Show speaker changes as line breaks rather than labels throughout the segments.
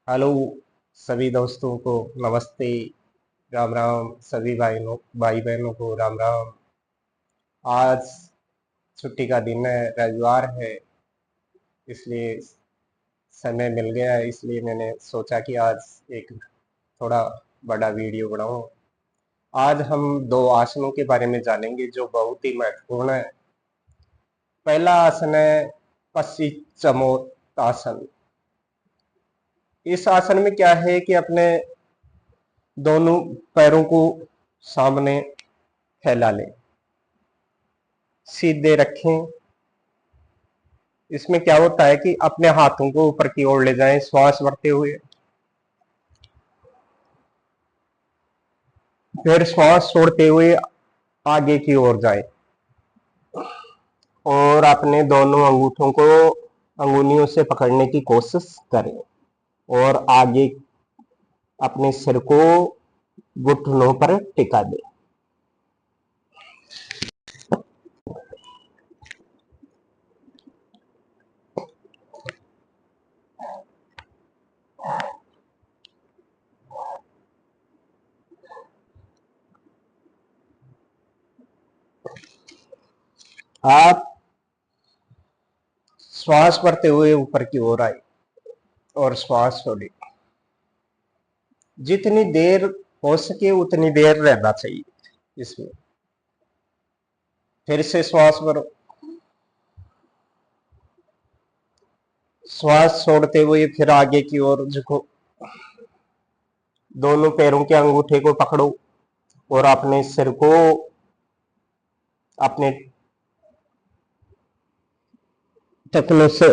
Hello सभी दोस्तों को नमस्ते। राम राम सभी भाई बहनों को राम राम। आज छुट्टी का दिन है, रविवार है, इसलिए समय मिल गया है। इसलिए मैंने सोचा कि आज एक थोड़ा बड़ा वीडियो बनाऊं। आज हम दो आसनों के बारे में जानेंगे जो बहुत ही महत्वपूर्ण है। पहला आसन है पश्चिमोत्तासन। इस आसन में क्या है कि अपने दोनों पैरों को सामने फैला लें, सीधे रखें। इसमें क्या होता है कि अपने हाथों को ऊपर की ओर ले जाएं श्वास भरते हुए, फिर श्वास छोड़ते हुए आगे की ओर जाएं और अपने दोनों अंगूठों को अंगुलियों से पकड़ने की कोशिश करें और आगे अपने सिर को घुटनों पर टिका दें। आप श्वास भरते हुए ऊपर की ओर आए और श्वास छोड़े। जितनी देर हो सके उतनी देर रहना चाहिए इसमें। फिर से श्वास भरो, श्वास छोड़ते हुए फिर आगे की ओर झुको। दोनों पैरों के अंगूठे को पकड़ो और अपने सिर को अपने टखनों से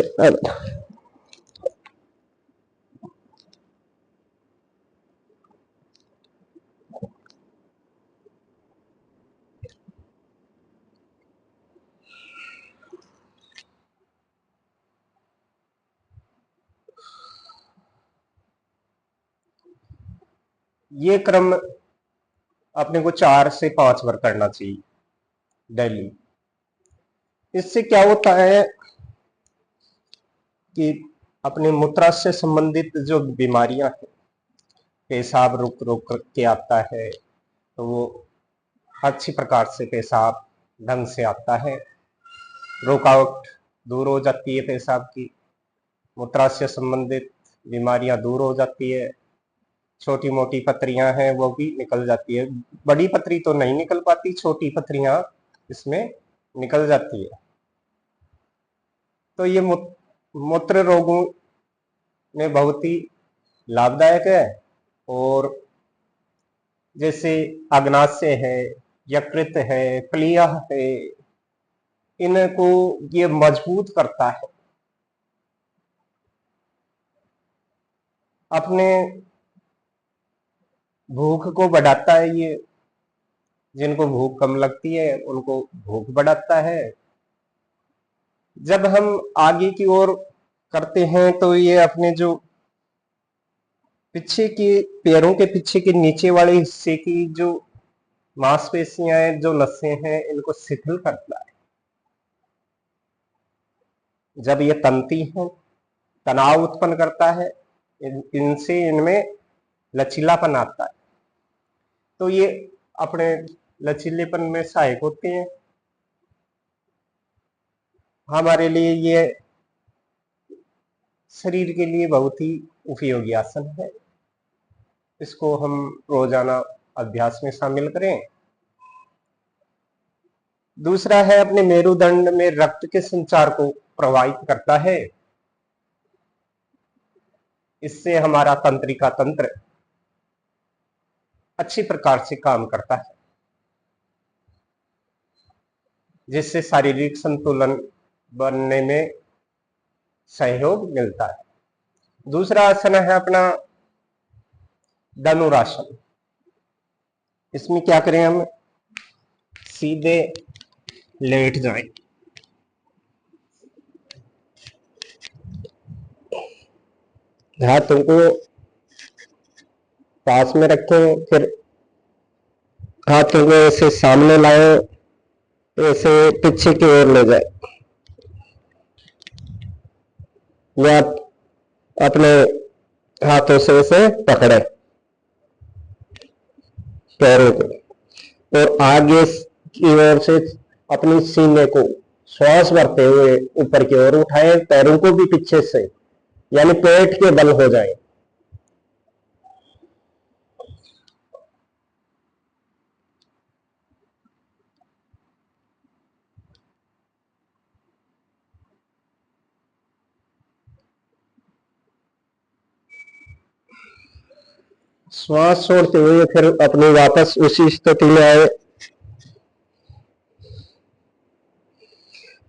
ये क्रम अपने को 4 से 5 बार करना चाहिए डेली। इससे क्या होता है कि अपने मूत्राशय से संबंधित जो बीमारियां हैं, पेशाब रुक रुक के आता है तो वो अच्छी प्रकार से पेशाब ढंग से आता है, रुकावट दूर हो जाती है पेशाब की, मूत्राशय संबंधित बीमारियां दूर हो जाती है, छोटी मोटी पथरियां हैं वो भी निकल जाती है। बड़ी पथरी तो नहीं निकल पाती, छोटी पथरियां इसमें निकल जाती है। तो ये मूत्र रोगों में बहुत ही लाभदायक है। और जैसे अग्नाशय है, यकृत है, प्लीहा है, इनको ये मजबूत करता है। अपने भूख को बढ़ाता है ये, जिनको भूख कम लगती है उनको भूख बढ़ाता है। जब हम आगे की ओर करते हैं तो ये अपने जो पीछे की पैरों के पीछे के नीचे वाले हिस्से की जो मांसपेशियां हैं, जो नसें हैं, इनको शिथिल करता है। जब ये तंती है, तनाव उत्पन्न करता है, इनसे इनमें लचीलापन आता है। तो ये अपने लचीलेपन में सहायक होते हैं। हमारे लिए ये शरीर के लिए बहुत ही उपयोगी आसन है। इसको हम रोजाना अभ्यास में शामिल करें। दूसरा है अपने मेरुदंड में रक्त के संचार को प्रभावित करता है। इससे हमारा तंत्रिका तंत्र अच्छी प्रकार से काम करता है, जिससे शारीरिक संतुलन बनने में सहयोग मिलता है। दूसरा आसन है अपना धनुरासन। इसमें क्या करें, हम सीधे लेट जाएं, हाथों को पास में रखें, फिर हाथों को ऐसे सामने लाएं, ऐसे पीछे की ओर ले जाए, या अपने हाथों से उसे पकड़े पैरों को, और आगे की ओर से अपनी सीने को श्वास भरते हुए ऊपर की ओर उठाए, पैरों को भी पीछे से, यानी पेट के बल हो जाए। श्वास छोड़ते हुए फिर अपनी वापस उसी स्थिति में आए,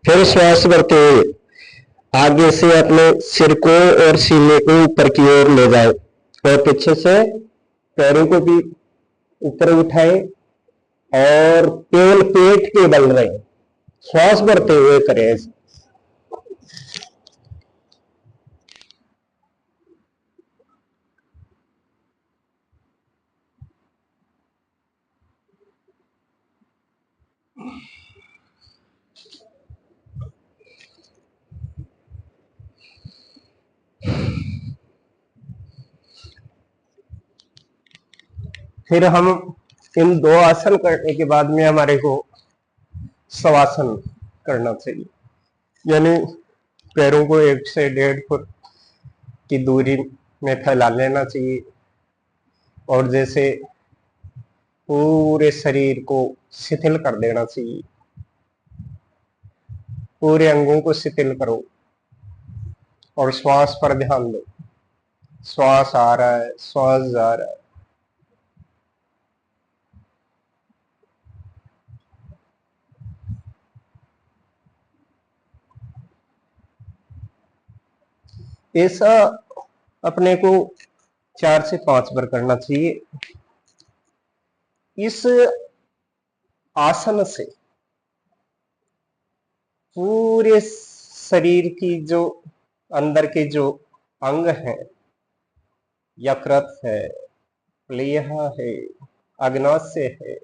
फिर श्वास भरते हुए आगे से अपने सिर को और सीने को ऊपर की ओर ले जाए, और पीछे से पैरों को भी ऊपर उठाए और केवल पेट के बल रहे श्वास भरते हुए करें। फिर हम इन दो आसन करने के बाद में हमारे को शवासन करना चाहिए, यानी पैरों को 1 से 1.5 फुट की दूरी में फैला लेना चाहिए, और जैसे पूरे शरीर को शिथिल कर देना चाहिए। पूरे अंगों को शिथिल करो और श्वास पर ध्यान दो। श्वास आ रहा है, श्वास जा रहा है। ऐसा अपने को 4 से 5 बार करना चाहिए। इस आसन से पूरे शरीर की जो अंदर के जो अंग हैं, यकृत है, प्लीहा है, अग्नाशय है,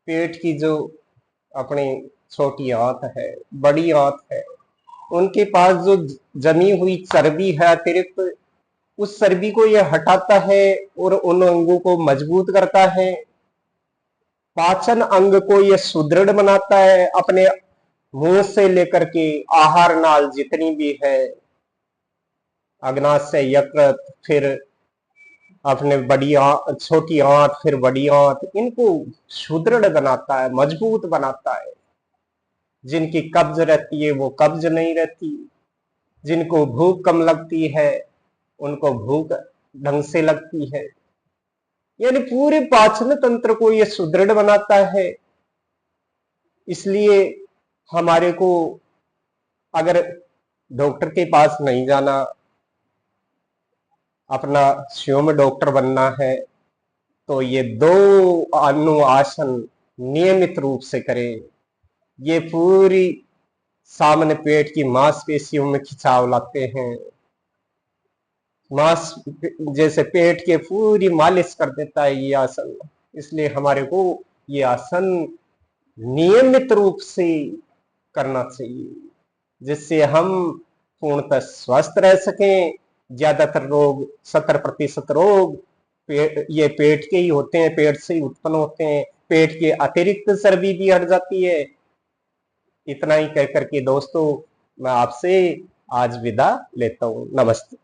पेट की जो अपनी छोटी आंत है, बड़ी आंत है, उनके पास जो जमी हुई चर्बी है अतिरिक्त, उस चर्बी को यह हटाता है और उन अंगों को मजबूत करता है। पाचन अंग को यह सुदृढ़ बनाता है। अपने मुंह से लेकर के आहार नाल जितनी भी है, अग्नाशय, यकृत, फिर अपने बड़ी छोटी आंत, फिर बड़ी आंत, इनको सुदृढ़ बनाता है, मजबूत बनाता है। जिनकी कब्ज रहती है वो कब्ज नहीं रहती, जिनको भूख कम लगती है उनको भूख ढंग से लगती है। यानी पूरे पाचन तंत्र को यह सुदृढ़ बनाता है। इसलिए हमारे को अगर डॉक्टर के पास नहीं जाना, अपना स्वयं डॉक्टर बनना है, तो ये 2 अनुआसन नियमित रूप से करें। ये पूरी सामने पेट की मांसपेशियों में खिंचाव लाते हैं। मांस जैसे पेट के पूरी मालिश कर देता है ये आसन। इसलिए हमारे को ये आसन नियमित रूप से करना चाहिए, जिससे हम पूर्णतः स्वस्थ रह सकें। ज्यादातर रोग, 70% रोग ये पेट के ही होते हैं, पेट से ही उत्पन्न होते हैं। पेट के अतिरिक्त चर्बी भी हट जाती है। इतना ही कह करके दोस्तों मैं आपसे आज विदा लेता हूं। नमस्ते।